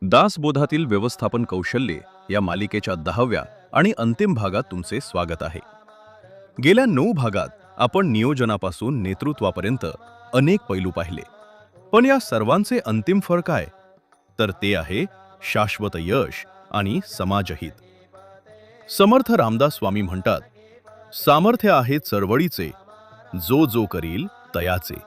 दासबोधातील व्यवस्थापन कौशल्ये या मालिकेच्या 10व्या आणि अंतिम भागात तुमचे स्वागत आहे. गेल्या 9 भागात आपण नियोजनापासून नेतृत्वापर्यंत अनेक पैलू पाहिले. पण या सर्वांचे अंतिम फळ काय? तर ते आहे शाश्वत यश आणि समाजहित. समर्थ रामदास स्वामी म्हणतात, सामर्थ्य आहे चळवळीचे, जो जो करील तयाचे.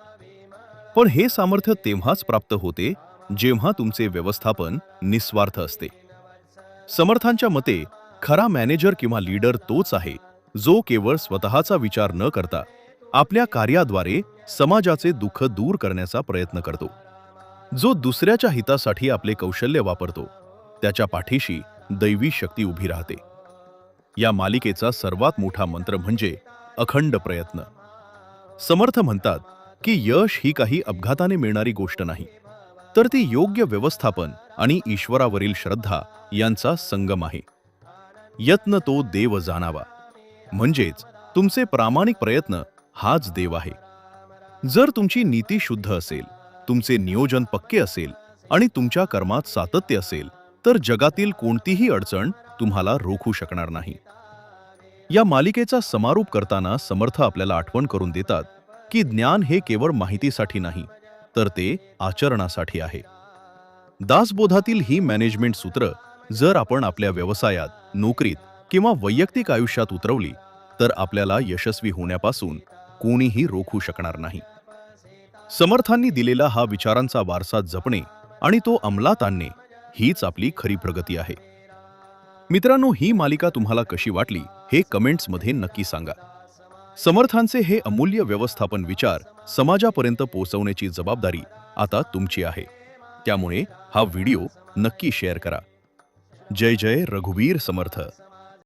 पण हे सामर्थ्य तेव्हाच प्राप्त होते जेव्हा तुमचे व्यवस्थापन निस्वार्थ असते. समर्थांच्या मते खरा मॅनेजर किंवा लीडर तोच आहे जो केवळ स्वतःचा विचार न करता आपल्या कार्याद्वारे समाजाचे दुःख दूर करण्याचा प्रयत्न करतो. जो दुसऱ्याच्या हितासाठी आपले कौशल्य वापरतो त्याच्या पाठीशी दैवी शक्ती उभी राहते. या मालिकेचा सर्वात मोठा मंत्र म्हणजे अखंड प्रयत्न. समर्थ म्हणतात की यश ही काही अपघाताने मिळणारी गोष्ट नाही, तर ती योग्य व्यवस्थापन आणि ईश्वरावरील श्रद्धा यांचा संगम आहे. यत्न तो देव जाणावा, म्हणजेच तुमचे प्रामाणिक प्रयत्न हाच देव आहे. जर तुमची नीती शुद्ध असेल, तुमचे नियोजन पक्के असेल आणि तुमच्या कर्मात सातत्य असेल, तर जगातील कोणतीही अडचण तुम्हाला रोखू शकणार नाही. या मालिकेचा समारोप करताना समर्थ आपल्याला आठवण करून देतात की ज्ञान हे केवळ माहितीसाठी नाही, तर ते आचरणासाठी आहे. दासबोधातील ही मॅनेजमेंट सूत्र जर आपण आपल्या व्यवसायात, नोकरीत किंवा वैयक्तिक आयुष्यात उतरवली तर आपल्याला यशस्वी होण्यापासून कोणीही रोखू शकणार नाही. समर्थांनी दिलेला हा विचारांचा वारसा जपणे आणि तो अंमलात आणणे हीच आपली खरी प्रगती आहे. मित्रांनो, ही मालिका तुम्हाला कशी वाटली हे कमेंट्समध्ये नक्की सांगा. समर्थांचे हे अमूल्य व्यवस्थापन विचार समाजापर्यंत पोहोचवण्याची जबाबदारी आता तुमची आहे. त्यामुळे हा व्हिडिओ नक्की शेअर करा. जय जय रघुवीर समर्थ.